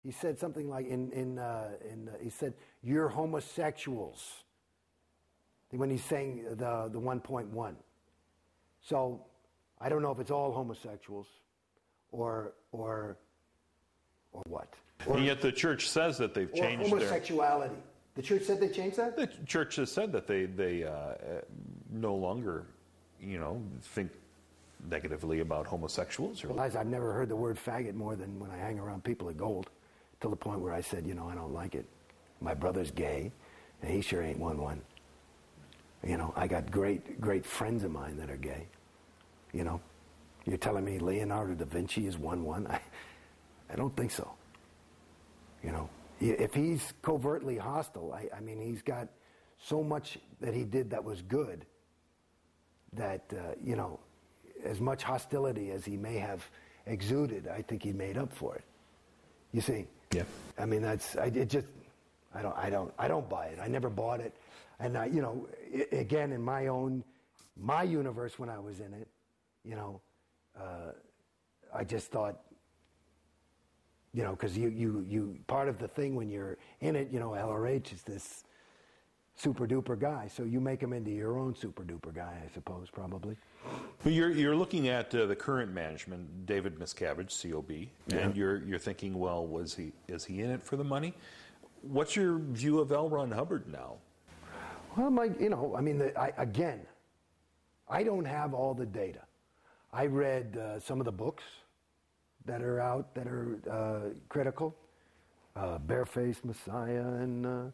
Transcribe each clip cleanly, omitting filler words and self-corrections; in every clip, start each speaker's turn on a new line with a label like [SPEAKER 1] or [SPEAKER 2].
[SPEAKER 1] he said something like he said, "You're homosexuals," when he's saying the 1.1. So I don't know if it's all homosexuals or what.
[SPEAKER 2] And yet the church says that they've changed
[SPEAKER 1] homosexuality. The church said they changed that?
[SPEAKER 2] The church has said that they no longer, think negatively about homosexuals.
[SPEAKER 1] Well, I've never heard the word faggot more than when I hang around people at Gold, to the point where I said, I don't like it. My brother's gay, and he sure ain't one. I got great friends of mine that are gay. You're telling me Leonardo da Vinci is 1-1? I don't think so. If he's covertly hostile, I mean, he's got so much that he did that was good that, as much hostility as he may have exuded, I think he made up for it. You see?
[SPEAKER 2] Yeah.
[SPEAKER 1] I mean, I don't buy it. I never bought it. And again, in my universe when I was in it, I just thought, because you part of the thing when you're in it, LRH is this super duper guy, so you make him into your own super duper guy, I suppose, probably.
[SPEAKER 2] But you're looking at the current management, David Miscavige, COB, and you're thinking, well, is he in it for the money? What's your view of L. Ron Hubbard now?
[SPEAKER 1] Well, I don't have all the data. I read some of the books that are out that are critical, Barefaced Messiah and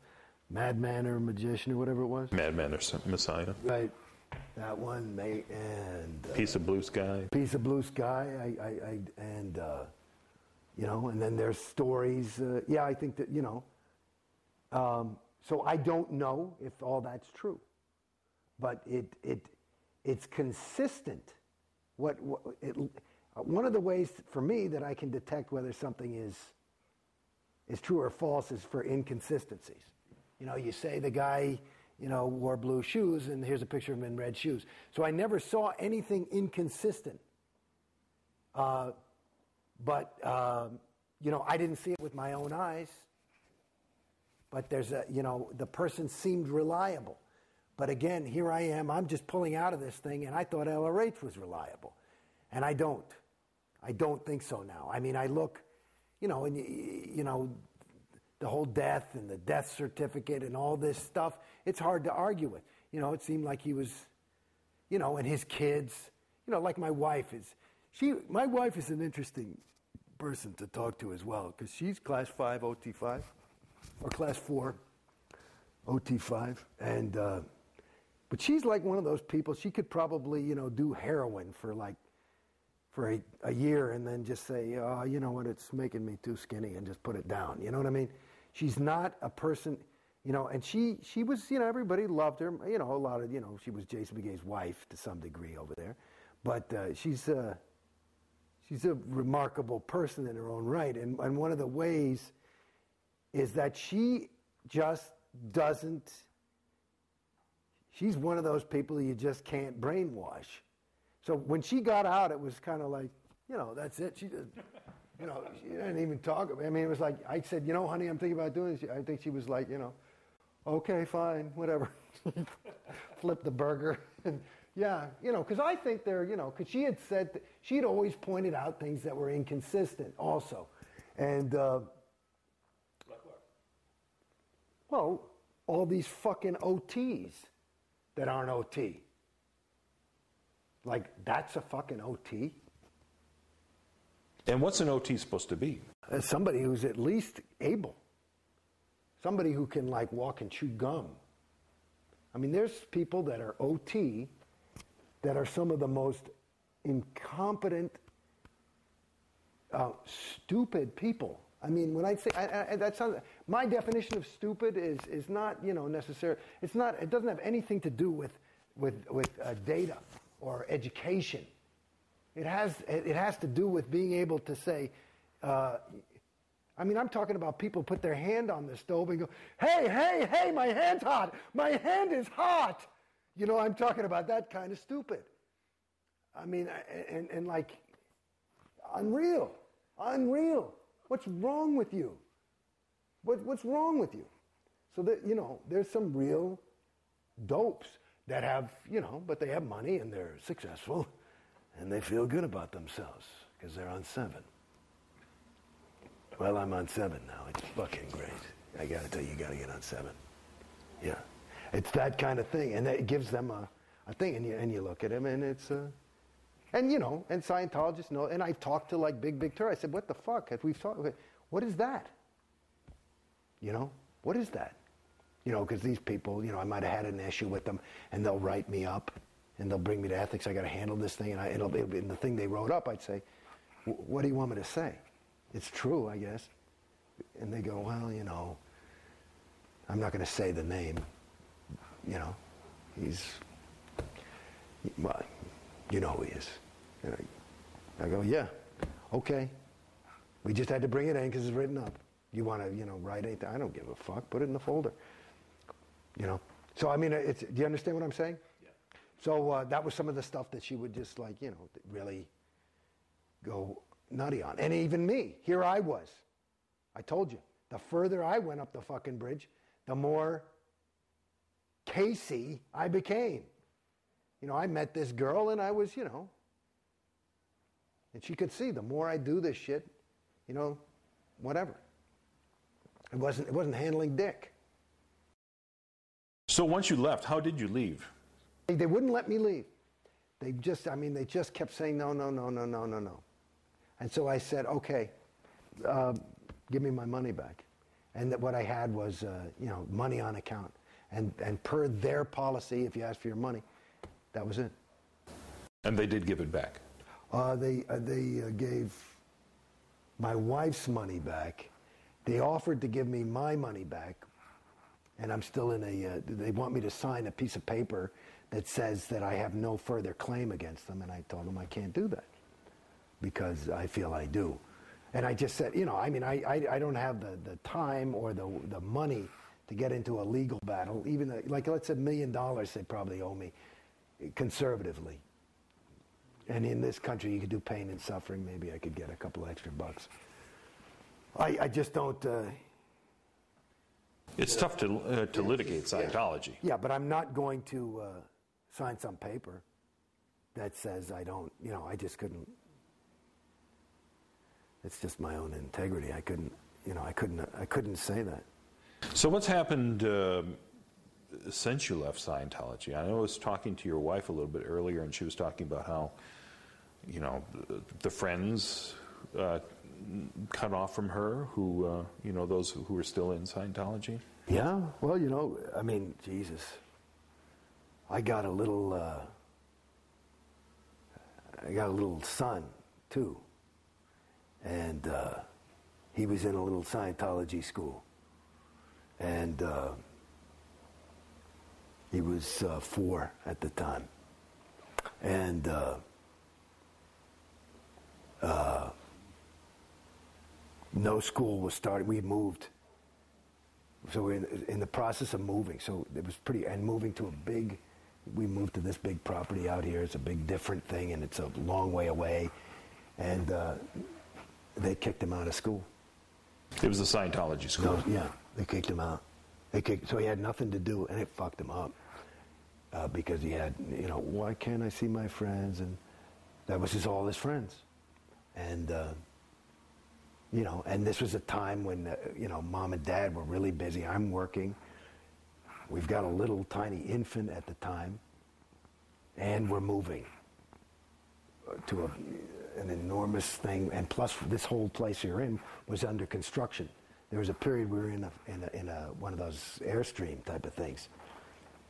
[SPEAKER 1] Madman or Magician or whatever it was.
[SPEAKER 2] Madman or Messiah.
[SPEAKER 1] Right, that one, and
[SPEAKER 2] Piece of Blue Sky.
[SPEAKER 1] Piece of Blue Sky. And then there's stories. I think that So I don't know if all that's true, but it's consistent. One of the ways for me that I can detect whether something is true or false is for inconsistencies. You say the guy, wore blue shoes, and here's a picture of him in red shoes. So I never saw anything inconsistent. But I didn't see it with my own eyes. But there's the person seemed reliable. But again, here I am, I'm just pulling out of this thing, and I thought LRH was reliable. And I don't. I don't think so now. I mean, I look, and the whole death and the death certificate and all this stuff, it's hard to argue with. It seemed like he was, and his kids, like my wife is. My wife is an interesting person to talk to as well, because she's class 5 OT5, or class 4 OT5, and but she's like one of those people. She could probably do heroin for a year and then just say, oh, you know what, it's making me too skinny, and just put it down. You know what I mean? She's not a person, and she was, everybody loved her. A lot of, she was Jason Beghe's wife to some degree over there, but she's a remarkable person in her own right. And one of the ways is that she just doesn't. She's one of those people you just can't brainwash. So when she got out, it was kind of like, that's it. She just, she didn't even talk. I mean, it was like, I said, honey, I'm thinking about doing this. I think she was like, okay, fine, whatever. Flip the burger. And because I think they're, because she had said, she'd always pointed out things that were inconsistent also. And,
[SPEAKER 2] like what?
[SPEAKER 1] Well, all these fucking OTs that aren't OT. Like, that's a fucking OT?
[SPEAKER 2] And what's an OT supposed to be?
[SPEAKER 1] Somebody who's at least able. Somebody who can, walk and chew gum. I mean, there's people that are OT that are some of the most incompetent, stupid people. I mean, when I say that sounds, my definition of stupid is not necessary. It's not. It doesn't have anything to do with data or education. It has to do with being able to say. I'm talking about people put their hand on the stove and go, hey, my hand's hot. My hand is hot. I'm talking about that kind of stupid. I mean, and unreal. What's wrong with you? What's wrong with you? So that, there's some real dopes that have, but they have money and they're successful and they feel good about themselves because they're on 7. Well, I'm on 7 now. It's fucking great. I got to tell you, you got to get on 7. Yeah. It's that kind of thing. And it gives them a thing. And you look at them and it's, and Scientologists know. And I've talked to like Big Tur. I said, what the fuck? We've talked, what is that? What is that? Because these people, I might have had an issue with them and they'll write me up and they'll bring me to ethics. I got to handle this thing. And it'll be in the thing they wrote up. I'd say, what do you want me to say? It's true, I guess. And they go, well, I'm not going to say the name. He's, well, you know who he is. And I go, yeah, okay. We just had to bring it in because it's written up. You want to, write anything? I don't give a fuck. Put it in the folder. So, I mean, do you understand what I'm saying? Yeah. So that was some of the stuff that she would just like, really go nutty on. And even me, here I was. I told you, the further I went up the fucking bridge, the more Casey I became. I met this girl and I was, and she could see the more I do this shit, whatever. It wasn't handling dick.
[SPEAKER 2] So once you left, how did you leave?
[SPEAKER 1] They wouldn't let me leave. They just kept saying no. And so I said, okay, give me my money back. And what I had was, money on account. And per their policy, if you ask for your money, that was it.
[SPEAKER 2] And they did give it back?
[SPEAKER 1] They gave my wife's money back. They offered to give me my money back. And I'm still in they want me to sign a piece of paper that says that I have no further claim against them. And I told them I can't do that because I feel I do. And I just said, I don't have the time or the money to get into a legal battle. Even like, let's say $1 million they probably owe me conservatively. And in this country, you could do pain and suffering. Maybe I could get a couple extra bucks. I just don't...
[SPEAKER 2] it's tough to litigate Scientology.
[SPEAKER 1] Yeah, but I'm not going to sign some paper that says I don't, I just couldn't. It's just my own integrity. I couldn't say that.
[SPEAKER 2] So what's happened since you left Scientology? I know I was talking to your wife a little bit earlier, and she was talking about how, the friends cut off from her who, those who were still in Scientology?
[SPEAKER 1] Yeah, well, Jesus. I got a little son, too. And he was in a little Scientology school. And he was 4 at the time. And no school was started. We moved. So we're in the process of moving. So it was and moving to we moved to this big property out here. It's a big different thing, and it's a long way away. And they kicked him out of school.
[SPEAKER 2] It was a Scientology school?
[SPEAKER 1] No, yeah, they kicked him out. So he had nothing to do, and it fucked him up. Because he had, why can't I see my friends? And that was all his friends. And, and this was a time when, Mom and Dad were really busy. I'm working. We've got a little tiny infant at the time. And we're moving to an enormous thing. And plus, this whole place you're in was under construction. There was a period we were in one of those Airstream type of things,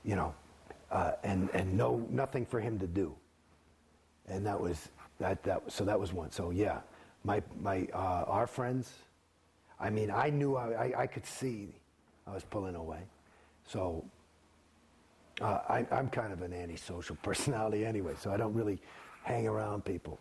[SPEAKER 1] and nothing for him to do. And that was so that was one. So yeah, our friends. I knew I could see I was pulling away. So I'm kind of an antisocial personality anyway. So I don't really hang around people.